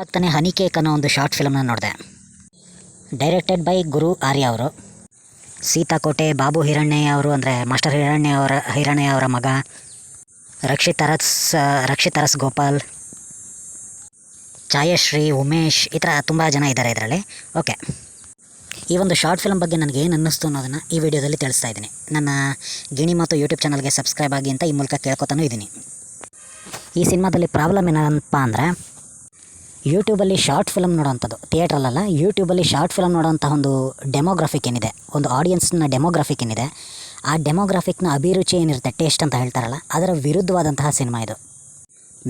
ಆಗ್ತಾನೆ honey cake ಅನ್ನೋ ಒಂದು ಶಾರ್ಟ್ ಫಿಲ್ಮ್ನ ನೋಡಿದೆ. ಡೈರೆಕ್ಟೆಡ್ ಬೈ ಗುರು ಆರ್ಯ ಅವರು. ಸೀತಾಕೋಟೆ ಬಾಬು ಹಿರಣ್ಯ ಅವರು ಅಂದರೆ ಮಾಸ್ಟರ್ ಹಿರಣ್ಯ ಅವರ ಮಗ, ರಕ್ಷಿತ್ ಅರಸ್ ಗೋಪಾಲ್, ಛಾಯಶ್ರೀ, ಉಮೇಶ್, ಈ ಥರ ತುಂಬ ಜನ ಇದ್ದಾರೆ ಇದರಲ್ಲಿ. ಓಕೆ, ಈ ಒಂದು ಶಾರ್ಟ್ ಫಿಲ್ಮ್ ಬಗ್ಗೆ ನನಗೆ ಏನು ಅನ್ನಿಸ್ತು ಅನ್ನೋದನ್ನು ಈ ವಿಡಿಯೋದಲ್ಲಿ ತಿಳಿಸ್ತಾ ಇದ್ದೀನಿ. ನನ್ನ ಗಿಣಿ ಮತ್ತು ಯೂಟ್ಯೂಬ್ ಚಾನಲ್ಗೆ ಸಬ್ಸ್ಕ್ರೈಬ್ ಆಗಿ ಅಂತ ಈ ಮೂಲಕ ಕೇಳ್ಕೊತಾನೂ ಇದ್ದೀನಿ. ಈ ಸಿನಿಮಾದಲ್ಲಿ ಪ್ರಾಬ್ಲಮ್ ಏನಪ್ಪ ಅಂದರೆ, ಯೂಟ್ಯೂಬಲ್ಲಿ ಶಾರ್ಟ್ ಫಿಲಮ್ ನೋಡೋವಂಥದ್ದು, ಥಿಯೇಟ್ರಲ್ಲ, ಯೂಟ್ಯೂಬಲ್ಲಿ ಶಾರ್ಟ್ ಫಿಲಮ್ ನೋಡೋವಂಥ ಒಂದು ಡೆಮೋಗ್ರಾಫಿಕ್ ಏನಿದೆ, ಒಂದು ಆಡಿಯನ್ಸ್ನ ಡೆಮೋಗ್ರಾಫಿಕ್ ಏನಿದೆ, ಆ ಡೆಮೋಗ್ರಾಫಿಕ್ನ ಅಭಿರುಚಿ ಏನಿರುತ್ತೆ, ಟೇಸ್ಟ್ ಅಂತ ಹೇಳ್ತಾರಲ್ಲ, ಅದರ ವಿರುದ್ಧವಾದಂತಹ ಸಿನಿಮಾ ಇದು.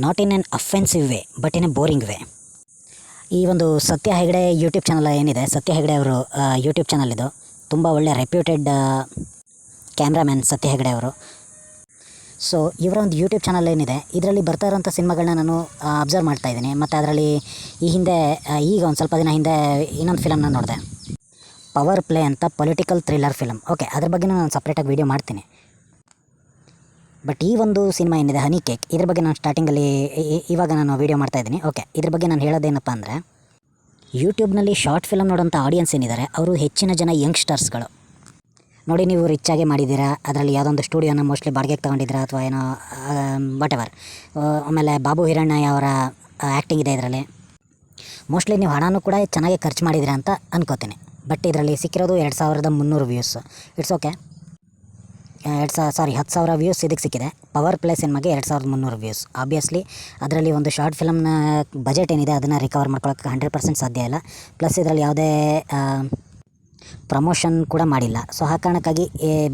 Not in an offensive way but in a boring way. ಈ ಒಂದು ಸತ್ಯ ಹೆಗಡೆ ಯೂಟ್ಯೂಬ್ ಚಾನಲ್ ಏನಿದೆ, ಸತ್ಯ ಹೆಗಡೆ ಅವರು ಯೂಟ್ಯೂಬ್ ಚಾನಲ್ ಇದು. ತುಂಬ ಒಳ್ಳೆ ರೆಪ್ಯೂಟೆಡ್ ಕ್ಯಾಮ್ರಾಮ್ಯಾನ್ ಸತ್ಯ ಹೆಗಡೆ ಅವರು. ಸೊ ಇವರ ಒಂದು ಯೂಟ್ಯೂಬ್ ಚಾನಲ್ ಏನಿದೆ, ಇದರಲ್ಲಿ ಬರ್ತಾ ಇರೋಂಥ ಸಿನಿಮಾಗಳನ್ನ ನಾನು ಅಬ್ಸರ್ವ್ ಮಾಡ್ತಾಯಿದ್ದೀನಿ. ಮತ್ತು ಅದರಲ್ಲಿ ಈಗ ಒಂದು ಸ್ವಲ್ಪ ದಿನ ಹಿಂದೆ ಇನ್ನೊಂದು ಫಿಲಮ್ನ ನೋಡಿದೆ, ಪವರ್ ಪ್ಲೇ ಅಂತ, ಪೊಲಿಟಿಕಲ್ ಥ್ರಿಲ್ಲರ್ ಫಿಲಮ್. ಓಕೆ, ಅದ್ರ ಬಗ್ಗೆ ನಾನು ಸಪ್ರೇಟಾಗಿ ವೀಡಿಯೋ ಮಾಡ್ತೀನಿ. ಬಟ್ ಈ ಒಂದು ಸಿನಿಮಾ ಏನಿದೆ ಹನಿ ಕೇಕ್, ಇದ್ರ ಬಗ್ಗೆ ನಾನು ಸ್ಟಾರ್ಟಿಂಗಲ್ಲಿ ಇವಾಗ ನಾನು ವೀಡಿಯೋ ಮಾಡ್ತಾಯಿದ್ದೀನಿ. ಓಕೆ, ಇದ್ರ ಬಗ್ಗೆ ನಾನು ಹೇಳೋದೇನಪ್ಪ ಅಂದರೆ, ಯೂಟ್ಯೂಬ್ನಲ್ಲಿ ಶಾರ್ಟ್ ಫಿಲಮ್ ನೋಡೋಂಥ ಆಡಿಯನ್ಸ್ ಏನಿದ್ದಾರೆ, ಅವರು ಹೆಚ್ಚಿನ ಜನ ಯಂಗ್ಸ್ಟರ್ಸ್ಗಳು. ನೋಡಿ, ನೀವು ರಿಚ್ಚಾಗಿ ಮಾಡಿದ್ದೀರಾ, ಅದರಲ್ಲಿ ಯಾವುದೊಂದು ಸ್ಟುಡಿಯೋನ ಮೋಸ್ಟ್ಲಿ ಬಾಡಿಗೆಗೆ ತೊಗೊಂಡಿದ್ದೀರಾ ಅಥವಾ ಏನೋ ವಾಟ್ ಎವರ್. ಆಮೇಲೆ ಬಾಬು ಹಿರಣ್ಯ ಅವರ ಆ್ಯಕ್ಟಿಂಗ್ ಇದೆ ಇದರಲ್ಲಿ. ಮೋಸ್ಟ್ಲಿ ನೀವು ಹಣನೂ ಕೂಡ ಚೆನ್ನಾಗಿ ಖರ್ಚು ಮಾಡಿದ್ದೀರಾ ಅಂತ ಅನ್ಕೋತೀನಿ. ಬಟ್ ಇದರಲ್ಲಿ ಸಿಕ್ಕಿರೋದು 2300 ವ್ಯೂಸ್. It's okay. 10,000 ವ್ಯೂಸ್ ಇದಕ್ಕೆ ಸಿಕ್ಕಿದೆ. ಪವರ್ ಪ್ಲೇ ಸಿನಿಮಾಗೆ 2300 ವ್ಯೂಸ್. ಆಬ್ವಿಯಸ್ಲಿ ಅದರಲ್ಲಿ ಒಂದು ಶಾರ್ಟ್ ಫಿಲಮ್ನ ಬಜೆಟ್ ಏನಿದೆ ಅದನ್ನು ರಿಕವರ್ ಮಾಡ್ಕೊಳ್ಳೋಕ್ಕೆ 100% ಸಾಧ್ಯ ಇಲ್ಲ. ಪ್ಲಸ್ ಇದರಲ್ಲಿ ಯಾವುದೇ ಪ್ರಮೋಷನ್ ಕೂಡ ಮಾಡಿಲ್ಲ. ಸೊ ಆ ಕಾರಣಕ್ಕಾಗಿ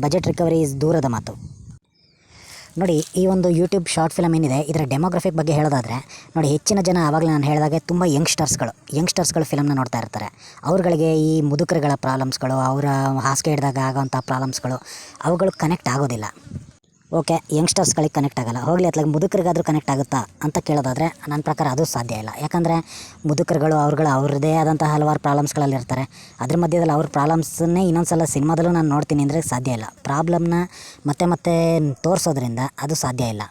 ಬಜೆಟ್ ರಿಕವರಿ ಈಸ್ ದೂರದ ಮಾತು. ನೋಡಿ, ಈ ಒಂದು ಯೂಟ್ಯೂಬ್ ಶಾರ್ಟ್ ಫಿಲಮ್ ಏನಿದೆ, ಇದರ ಡೆಮೋಗ್ರಫಿಕ್ ಬಗ್ಗೆ ಹೇಳೋದಾದರೆ, ನೋಡಿ, ಹೆಚ್ಚಿನ ಜನ ಆವಾಗಲೇ ನಾನು ಹೇಳಿದಾಗೆ ತುಂಬ ಯಂಗ್ಸ್ಟರ್ಸ್ಗಳು ಫಿಲಮ್ನ ನೋಡ್ತಾ ಇರ್ತಾರೆ. ಅವ್ರುಗಳಿಗೆ ಈ ಮುದುಕರುಗಳ ಪ್ರಾಬ್ಲಮ್ಸ್ಗಳು, ಅವರ ಹಾಸಿಗೆ ಹಿಡಿದಾಗ ಆಗೋವಂಥ ಪ್ರಾಬ್ಲಮ್ಸ್ಗಳು, ಅವುಗಳು ಕನೆಕ್ಟ್ ಆಗೋದಿಲ್ಲ. ಓಕೆ, ಯಂಗ್ಸ್ಟರ್ಸ್ಗಳಿಗೆ ಕನೆಕ್ಟ್ ಆಗೋಲ್ಲ, ಹೋಗಲಿ ಅತ್ಲಾಗ ಮುದುಕರಿಗಾದರೂ ಕನೆಕ್ಟ್ ಆಗುತ್ತಾ ಅಂತ ಕೇಳೋದಾದರೆ ನನ್ನ ಪ್ರಕಾರ ಅದು ಸಾಧ್ಯ ಇಲ್ಲ. ಯಾಕಂದರೆ ಮುದುಕರುಗಳು ಅವ್ರದ್ದೇ ಆದಂಥ ಹಲವಾರು ಪ್ರಾಬ್ಲಮ್ಸ್ಗಳಲ್ಲಿ ಇರ್ತಾರೆ. ಅದ್ರ ಮಧ್ಯದಲ್ಲಿ ಅವ್ರ ಪ್ರಾಬ್ಲಮ್ಸನ್ನೇ ಇನ್ನೊಂದು ಸಲ ಸಿನಿಮಾದಲ್ಲೂ ನಾನು ನೋಡ್ತೀನಿ ಅಂದರೆ ಸಾಧ್ಯ ಇಲ್ಲ. ಪ್ರಾಬ್ಲಮ್ನ ಮತ್ತೆ ತೋರಿಸೋದ್ರಿಂದ ಅದು ಸಾಧ್ಯ ಇಲ್ಲ.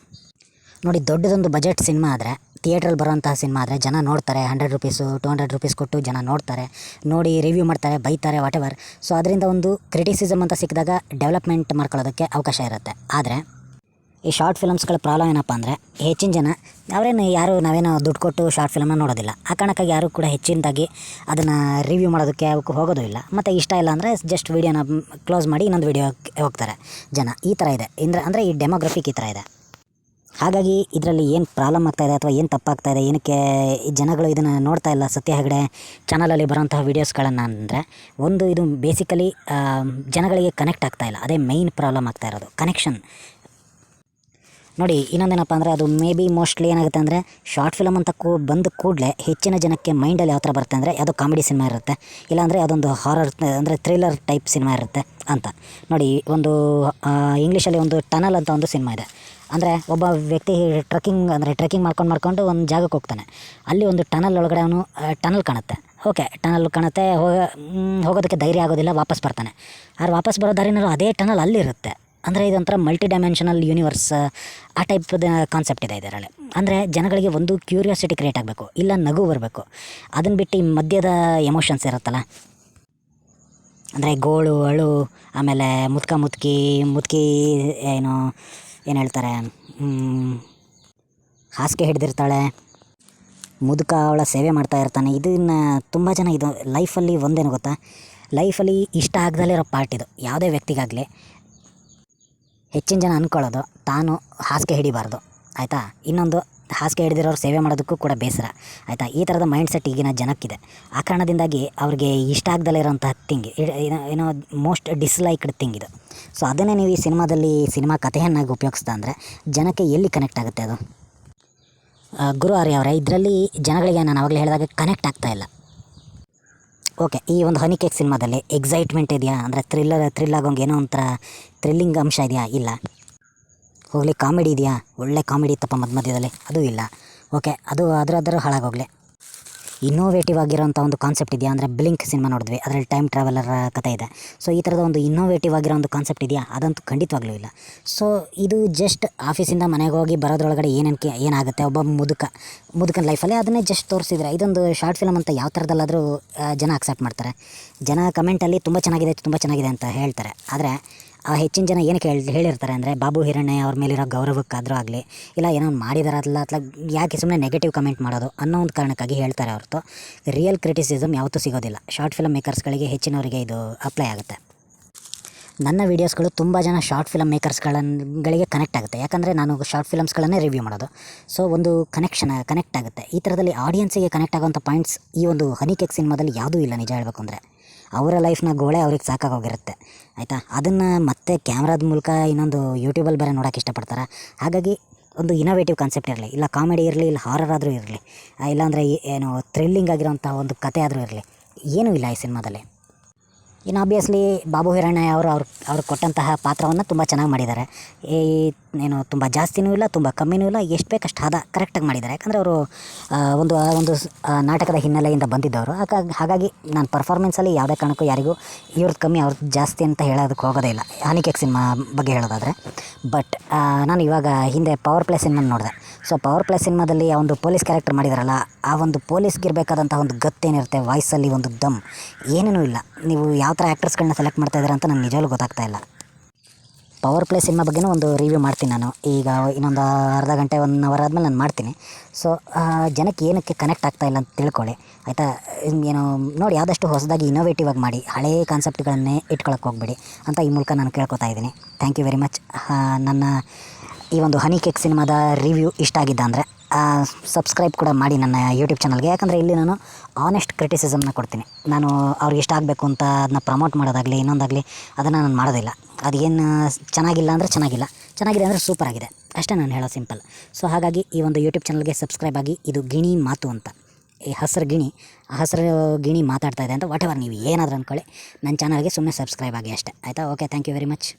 ನೋಡಿ, ದೊಡ್ಡದೊಂದು ಬಜೆಟ್ ಸಿನಿಮಾ ಆದರೆ, ಥಿಯೇಟ್ರಲ್ಲಿ ಬರೋಂತಹ ಸಿನಿಮಾ ಆದರೆ ಜನ ನೋಡ್ತಾರೆ. 100 ರೂಪೀಸು 200 ರೂಪೀಸ್ ಕೊಟ್ಟು ಜನ ನೋಡ್ತಾರೆ, ನೋಡಿ ರಿವ್ಯೂ ಮಾಡ್ತಾರೆ, ಬೈತಾರೆ, ವಾಟ್ ಎವರ್. ಸೊ ಅದರಿಂದ ಒಂದು ಕ್ರಿಟಿಸಿಸಮ್ ಅಂತ ಸಿಕ್ಕಿದಾಗ ಡೆವಲಪ್ಮೆಂಟ್ ಮಾಡ್ಕೊಳ್ಳೋದಕ್ಕೆ ಅವಕಾಶ ಇರುತ್ತೆ. ಆದರೆ ಈ ಶಾರ್ಟ್ ಫಿಲಮ್ಸ್ಗಳ ಪ್ರಾಬ್ಲಮ್ ಏನಪ್ಪ ಅಂದರೆ, ಹೆಚ್ಚಿನ ಜನ ನಾವೇನೋ ದುಡ್ಡು ಕೊಟ್ಟು ಶಾರ್ಟ್ ಫಿಲಮ್ನ ನೋಡೋದಿಲ್ಲ. ಆ ಕಾರಣಕ್ಕಾಗಿ ಯಾರೂ ಕೂಡ ಹೆಚ್ಚಿನದಾಗಿ ಅದನ್ನು ರಿವ್ಯೂ ಮಾಡೋದಕ್ಕೆ ಅವಕ್ಕೆ ಹೋಗೋದು ಇಲ್ಲ. ಮತ್ತು ಇಷ್ಟ ಇಲ್ಲ ಅಂದರೆ ಜಸ್ಟ್ ವೀಡಿಯೋನ ಕ್ಲೋಸ್ ಮಾಡಿ ಇನ್ನೊಂದು ವೀಡಿಯೋಕ್ಕೆ ಹೋಗ್ತಾರೆ ಜನ. ಈ ಥರ ಇದೆ ಅಂದರೆ ಈ ಡೆಮೋಗ್ರಫಿಕ್ ಈ ಥರ ಇದೆ. ಹಾಗಾಗಿ ಇದರಲ್ಲಿ ಏನು ಪ್ರಾಬ್ಲಮ್ ಆಗ್ತಾಯಿದೆ ಅಥವಾ ಏನು ತಪ್ಪಾಗ್ತಾಯಿದೆ, ಏನಕ್ಕೆ ಜನಗಳು ಇದನ್ನು ನೋಡ್ತಾ ಇಲ್ಲ ಸತ್ಯ ಹೆಗಡೆ ಚಾನಲಲ್ಲಿ ಬರೋಂತಹ ವೀಡಿಯೋಸ್ಗಳನ್ನು ಅಂದರೆ, ಒಂದು ಇದು ಬೇಸಿಕಲಿ ಜನಗಳಿಗೆ ಕನೆಕ್ಟ್ ಆಗ್ತಾಯಿಲ್ಲ. ಅದೇ ಮೈನ್ ಪ್ರಾಬ್ಲಮ್ ಆಗ್ತಾ ಇರೋದು, ಕನೆಕ್ಷನ್. ನೋಡಿ, ಇನ್ನೊಂದೇನಪ್ಪ ಅಂದರೆ, ಅದು ಮೋಸ್ಟ್ಲಿ ಏನಾಗುತ್ತೆ ಅಂದರೆ, ಶಾರ್ಟ್ ಫಿಲಮ್ ಅಂತ ಬಂದ ಕೂಡಲೇ ಹೆಚ್ಚಿನ ಜನಕ್ಕೆ ಮೈಂಡಲ್ಲಿ ಯಾವ ಥರ ಬರುತ್ತೆ ಅಂದರೆ, ಯಾವುದೋ ಕಾಮಿಡಿ ಸಿನಿಮಾ ಇರುತ್ತೆ, ಇಲ್ಲಾಂದರೆ ಯಾವುದೊಂದು ಹಾರರ್ ಅಂದರೆ ಥ್ರಿಲ್ಲರ್ ಟೈಪ್ ಸಿನಿಮಾ ಇರುತ್ತೆ ಅಂತ. ನೋಡಿ, ಒಂದು ಇಂಗ್ಲೀಷಲ್ಲಿ ಒಂದು ಟನಲ್ ಅಂತ ಒಂದು ಸಿನಿಮಾ ಇದೆ. ಅಂದರೆ ಒಬ್ಬ ವ್ಯಕ್ತಿ ಟ್ರೆಕ್ಕಿಂಗ್ ಮಾಡ್ಕೊಂಡು ಒಂದು ಜಾಗಕ್ಕೆ ಹೋಗ್ತಾನೆ. ಅಲ್ಲಿ ಒಂದು ಟನಲ್ ಒಳಗಡೆ ಅವನು ಟನಲ್ ಕಾಣುತ್ತೆ. ಓಕೆ, ಟನಲ್ ಕಾಣುತ್ತೆ, ಹೋಗೋದಕ್ಕೆ ಧೈರ್ಯ ಆಗೋದಿಲ್ಲ, ವಾಪಸ್ ಬರ್ತಾನೆ. ಆದ್ರೆ ವಾಪಸ್ ಬರೋ ದಾರಿನಲ್ಲೂ ಅದೇ ಟನಲ್ ಅಲ್ಲಿರುತ್ತೆ. ಅಂದರೆ ಇದೊಂಥರ ಮಲ್ಟಿ ಡೈಮೆನ್ಷನಲ್ ಯೂನಿವರ್ಸ್, ಆ ಟೈಪ್ದ ಕಾನ್ಸೆಪ್ಟ್ ಇದೆ ಇದರಲ್ಲಿ. ಅಂದರೆ ಜನಗಳಿಗೆ ಒಂದು ಕ್ಯೂರಿಯಾಸಿಟಿ ಕ್ರಿಯೇಟ್ ಆಗಬೇಕು, ಇಲ್ಲ ನಗು ಬರಬೇಕು. ಅದನ್ನು ಬಿಟ್ಟು ಈ ಮಧ್ಯದ ಎಮೋಷನ್ಸ್ ಇರುತ್ತಲ್ಲ, ಅಂದರೆ ಗೋಳು ಅಳು, ಆಮೇಲೆ ಮುದುಕಿ ಏನು ಹೇಳ್ತಾರೆ, ಹಾಸಿಗೆ ಹಿಡ್ದಿರ್ತಾಳೆ, ಮುದುಕ ಅವಳ ಸೇವೆ ಮಾಡ್ತಾ ಇರ್ತಾನೆ. ಇದನ್ನು ತುಂಬ ಜನ ಇದು ಲೈಫಲ್ಲಿ ಒಂದೇನು ಗೊತ್ತಾ, ಲೈಫಲ್ಲಿ ಇಷ್ಟ ಆಗದಲ್ಲೇ ಇರೋ ಪಾರ್ಟ್ ಇದು. ಯಾವುದೇ ವ್ಯಕ್ತಿಗಾಗಲಿ ಹೆಚ್ಚಿನ ಜನ ಅಂದ್ಕೊಳ್ಳೋದು ತಾನು ಹಾಸಿಗೆ ಹಿಡಿಬಾರ್ದು, ಆಯಿತಾ. ಇನ್ನೊಂದು, ಹಾಸಿಗೆ ಹಿಡಿದಿರೋರು ಸೇವೆ ಮಾಡೋದಕ್ಕೂ ಕೂಡ ಬೇಸರ, ಆಯಿತಾ. ಈ ಥರದ ಮೈಂಡ್ಸೆಟ್ ಈಗಿನ ಜನಕ್ಕಿದೆ. ಆ ಕಾರಣದಿಂದಾಗಿ ಅವ್ರಿಗೆ ಇಷ್ಟ ಆಗದಲ್ಲೇ ಇರೋಂಥ ಥಿಂಗ್ ಏನೋ ಮೋಸ್ಟ್ ಡಿಸ್ಲೈಕ್ಡ್ ಥಿಂಗ್ ಇದು. ಸೊ ಅದನ್ನೇ ನೀವು ಈ ಸಿನಿಮಾ ಕಥೆಯನ್ನಾಗಿ ಉಪಯೋಗಿಸ್ತಾ ಅಂದರೆ ಜನಕ್ಕೆ ಎಲ್ಲಿ ಕನೆಕ್ಟ್ ಆಗುತ್ತೆ ಅದು. ಗುರು ಆರ್ಯ ಅವರೇ, ಇದರಲ್ಲಿ ಜನಗಳಿಗೆ ನಾನು ಆವಾಗಲೇ ಹೇಳಿದಾಗ ಕನೆಕ್ಟ್ ಆಗ್ತಾಯಿಲ್ಲ. ಓಕೆ, ಈ ಒಂದು ಹನಿ ಕೇಕ್ ಸಿನಿಮಾದಲ್ಲಿ ಎಕ್ಸೈಟ್ಮೆಂಟ್ ಇದೆಯಾ ಅಂದರೆ, ಥ್ರಿಲ್ ಆಗೋಂಗೆ ಏನೋ ಒಂಥರ ಥ್ರಿಲ್ಲಿಂಗ್ ಅಂಶ ಇದೆಯಾ? ಇಲ್ಲ. ಹೋಗಲಿ, ಕಾಮಿಡಿ ಇದೆಯಾ? ಒಳ್ಳೆ ಕಾಮಿಡಿ ಇತ್ತಪ್ಪ ಮಧ್ಯದಲ್ಲಿ, ಅದು ಇಲ್ಲ. ಓಕೆ, ಅದು ಅದರ ಹಾಳಾಗೋಗಲಿ. ಇನ್ನೋವೇಟಿವ್ ಆಗಿರೋಂಥ ಒಂದು ಕಾನ್ಸೆಪ್ಟ್ ಇದೆಯಾ ಅಂದರೆ ಬ್ಲಿಂಕ್ ಸಿನಿಮಾ ನೋಡಿದ್ವಿ, ಅದರಲ್ಲಿ ಟೈಮ್ ಟ್ರಾವೆಲರ್ ಕಥೆ ಇದೆ. ಸೊ ಈ ಥರದ ಒಂದು ಇನ್ನೋವೇಟಿವ್ ಆಗಿರೋ ಒಂದು ಕಾನ್ಸೆಪ್ಟ್ ಇದೆಯಾ, ಅದಂತೂ ಖಂಡಿತವಾಗ್ಲೂ ಇಲ್ಲ. ಸೊ ಇದು ಜಸ್ಟ್ ಆಫೀಸಿಂದ ಮನೆಗೆ ಹೋಗಿ ಬರೋದ್ರೊಳಗಡೆ ಏನಾಗುತ್ತೆ ಒಬ್ಬ ಮುದುಕನ ಲೈಫಲ್ಲಿ ಅದನ್ನೇ ಜಸ್ಟ್ ತೋರಿಸಿದ್ರೆ ಇದೊಂದು ಶಾರ್ಟ್ ಫಿಲಮ್ ಅಂತ ಯಾವ ಥರದಲ್ಲಾದರೂ ಜನ ಅಕ್ಸೆಪ್ಟ್ ಮಾಡ್ತಾರೆ. ಜನ ಕಮೆಂಟಲ್ಲಿ ತುಂಬ ಚೆನ್ನಾಗಿದೆ ಅಂತ ಹೇಳ್ತಾರೆ. ಆದರೆ ಹೆಚ್ಚಿನ ಜನ ಏನಕ್ಕೆ ಹೇಳಿರ್ತಾರೆ ಅಂದರೆ ಬಾಬು ಹಿರಣ್ಯ ಅವ್ರ ಮೇಲಿರೋ ಗೌರವಕ್ಕಾದರೂ ಆಗಲಿ, ಇಲ್ಲ ಏನೋ ಮಾಡಿದಾರಲ್ಲ ಅಥವಾ ಯಾಕೆ ಸುಮ್ಮನೆ ನೆಗೆಟಿವ್ ಕಮೆಂಟ್ ಮಾಡೋದು ಅನ್ನೋ ಒಂದು ಕಾರಣಕ್ಕಾಗಿ ಹೇಳ್ತಾರೆ ಹೊರತು ರಿಯಲ್ ಕ್ರಿಟಿಸಿಸಮ್ ಯಾವತ್ತೂ ಸಿಗೋದಿಲ್ಲ. ಶಾರ್ಟ್ ಫಿಲಮ್ ಮೇಕರ್ಸ್ಗಳಿಗೆ ಹೆಚ್ಚಿನವರಿಗೆ ಇದು ಅಪ್ಲೈ ಆಗುತ್ತೆ. ನನ್ನ ವೀಡಿಯೋಸ್ಗಳು ತುಂಬ ಜನ ಶಾರ್ಟ್ ಫಿಲಮ್ ಮೇಕರ್ಸ್ಗಳಿಗೆ ಕನೆಕ್ಟ್ ಆಗುತ್ತೆ. ಯಾಕಂದರೆ ನಾನು ಶಾರ್ಟ್ ಫಿಲಮ್ಸ್ಗಳನ್ನೇ ರಿವ್ಯೂ ಮಾಡೋದು. ಸೊ ಒಂದು ಕನೆಕ್ಟ್ ಆಗುತ್ತೆ. ಈ ಥರದಲ್ಲಿ ಆಡಿಯನ್ಸಿಗೆ ಕನೆಕ್ಟ್ ಆಗೋಂಥ ಪಾಯಿಂಟ್ಸ್ ಈ ಒಂದು ಹನಿ ಕೇಕ್ ಸಿನಿಮಾದಲ್ಲಿ ಯಾವುದೂ ಇಲ್ಲ. ನಿಜ ಹೇಳಬೇಕು ಅಂದರೆ ಅವರ ಲೈಫ್ನ ಗೋಳೆ ಅವ್ರಿಗೆ ಸಾಕಾಗೋಗಿರುತ್ತೆ, ಆಯಿತಾ. ಅದನ್ನು ಮತ್ತೆ ಕ್ಯಾಮ್ರಾದ ಮೂಲಕ ಇನ್ನೊಂದು ಯೂಟ್ಯೂಬಲ್ಲಿ ಬೇರೆ ನೋಡೋಕೆ ಇಷ್ಟಪಡ್ತಾರೆ. ಹಾಗಾಗಿ ಒಂದು ಇನೋವೇಟಿವ್ ಕಾನ್ಸೆಪ್ಟ್ ಇರಲಿ, ಇಲ್ಲ ಕಾಮಿಡಿ ಇರಲಿ, ಇಲ್ಲ ಹಾರರ್ ಆದರೂ ಇರಲಿ, ಇಲ್ಲಾಂದರೆ ಏನು ಥ್ರಿಲ್ಲಿಂಗ್ ಆಗಿರೋಂಥ ಒಂದು ಕತೆ ಆದರೂ ಇರಲಿ, ಏನೂ ಇಲ್ಲ ಈ ಸಿನಿಮಾದಲ್ಲಿ. ಇನ್ನು ಆಬ್ವಿಯಸ್ಲಿ ಬಾಬು ಹಿರಣ್ಯ ಅವ್ರು ಕೊಟ್ಟಂತಹ ಪಾತ್ರವನ್ನು ತುಂಬ ಚೆನ್ನಾಗಿ ಮಾಡಿದ್ದಾರೆ. ಏನು ತುಂಬ ಜಾಸ್ತಿನೂ ಇಲ್ಲ, ತುಂಬ ಕಮ್ಮಿನೂ ಇಲ್ಲ, ಎಷ್ಟು ಬೇಕಷ್ಟು ಕರೆಕ್ಟಾಗಿ ಮಾಡಿದ್ದಾರೆ. ಯಾಕಂದರೆ ಅವರು ಒಂದು ನಾಟಕದ ಹಿನ್ನೆಲೆಯಿಂದ ಬಂದಿದ್ದವರು. ಹಾಗಾಗಿ ನಾನು ಪರ್ಫಾರ್ಮೆನ್ಸಲ್ಲಿ ಯಾವುದೇ ಕಾರಣಕ್ಕೂ ಯಾರಿಗೂ ಇವ್ರದ್ದು ಕಮ್ಮಿ ಅವ್ರದ್ದು ಜಾಸ್ತಿ ಅಂತ ಹೇಳೋದಕ್ಕೆ ಹೋಗೋದೇ ಇಲ್ಲ, ಹನಿ ಕೇಕ್ ಸಿನಿಮಾ ಬಗ್ಗೆ ಹೇಳೋದಾದರೆ. ಬಟ್ ನಾನು ಇವಾಗ ಹಿಂದೆ ಪವರ್ ಪ್ಲೇ ಸಿನಿಮಾ ನೋಡಿದೆ. ಸೊ ಪವರ್ ಪ್ಲೇ ಸಿನಿಮಾದಲ್ಲಿ ಆ ಒಂದು ಪೊಲೀಸ್ ಕ್ಯಾರೆಕ್ಟರ್ ಮಾಡಿದಾರಲ್ಲ, ಆ ಒಂದು ಪೊಲೀಸ್ಗಿರಬೇಕಾದಂಥ ಒಂದು ಗತ್ತೇನಿರುತ್ತೆ, ವಾಯ್ಸಲ್ಲಿ ಒಂದು ದಮ್ ಏನೇನೂ ಇಲ್ಲ. ನೀವು ಯಾವ ಥರ ಆ್ಯಕ್ಟರ್ಸ್ಗಳನ್ನ ಸೆಲೆಕ್ಟ್ ಮಾಡ್ತಾ ಇದ್ದೀರಾ ಅಂತ ನನಗೆ ನಿಜವಾಗ್ಲೂ ಗೊತ್ತಾಗ್ತಾ ಇಲ್ಲ. ಪವರ್ ಪ್ಲೇ ಸಿನಿಮಾ ಬಗ್ಗೆನೂ ಒಂದು ರಿವ್ಯೂ ಮಾಡ್ತೀನಿ ನಾನು. ಈಗ ಇನ್ನೊಂದು ಅರ್ಧ ಗಂಟೆ 1 ಅವರ್ ಆದಮೇಲೆ ನಾನು ಮಾಡ್ತೀನಿ. ಸೊ ಜನಕ್ಕೆ ಏನಕ್ಕೆ ಕನೆಕ್ಟ್ ಆಗ್ತಾ ಇಲ್ಲ ಅಂತ ತಿಳ್ಕೊಳ್ಳಿ, ಆಯಿತಾ. ಏನು ನೋಡಿ, ಆದಷ್ಟು ಹೊಸದಾಗಿ ಇನೋವೇಟಿವ್ ಆಗಿ ಮಾಡಿ, ಹಳೇ ಕಾನ್ಸೆಪ್ಟ್ಗಳನ್ನೇ ಇಟ್ಕೊಳಕ್ಕೆ ಹೋಗ್ಬೇಡಿ ಅಂತ ಈ ಮೂಲಕ ನಾನು ಕೇಳ್ಕೊತಾ ಇದ್ದೀನಿ. Thank you very much. ನನ್ನ ಈ ಒಂದು ಹನಿ ಕೇಕ್ ಸಿನಿಮಾದ ರಿವ್ಯೂ ಇಷ್ಟ ಆಗಿದ್ದ ಅಂದರೆ ಸಬ್ಸ್ಕ್ರೈಬ್ ಕೂಡ ಮಾಡಿ ನನ್ನ ಯೂಟ್ಯೂಬ್ ಚಾನಲ್ಗೆ. ಯಾಕಂದರೆ ಇಲ್ಲಿ ನಾನು ಆನೆಸ್ಟ್ ಕ್ರಿಟಿಸಿಸಮ್ನ ಕೊಡ್ತೀನಿ. ನಾನು ಅವ್ರಿಗೆ ಇಷ್ಟ ಆಗಬೇಕು ಅಂತ ಅದನ್ನ ಪ್ರಮೋಟ್ ಮಾಡೋದಾಗಲಿ ಇನ್ನೊಂದಾಗಲಿ ಅದನ್ನು ನಾನು ಮಾಡೋದಿಲ್ಲ. ಅದೇನು ಚೆನ್ನಾಗಿಲ್ಲ ಅಂದರೆ ಚೆನ್ನಾಗಿದೆ ಅಂದರೆ ಸೂಪರ್ ಆಗಿದೆ ಅಷ್ಟೇ ನಾನು ಹೇಳೋ ಸಿಂಪಲ್. ಸೊ ಹಾಗಾಗಿ ಈ ಒಂದು ಯೂಟ್ಯೂಬ್ ಚಾನಲ್ಗೆ ಸಬ್ಸ್ಕ್ರೈಬ್ ಆಗಿ. ಇದು ಗಿಣಿ ಮಾತು ಅಂತ, ಈ ಹಸಿರು ಗಿಣಿ ಮಾತಾಡ್ತಾ ಇದೆ ಅಂತ ವಾಟ್ ಎವರ್ ನೀವು ಏನಾದರೂ ಅಂದ್ಕೊಳ್ಳಿ, ನನ್ನ ಚಾನಲ್ಗೆ ಸುಮ್ಮನೆ ಸಬ್ಸ್ಕ್ರೈಬ್ ಆಗಿ ಅಷ್ಟೇ, ಆಯಿತಾ. Okay, thank you very much.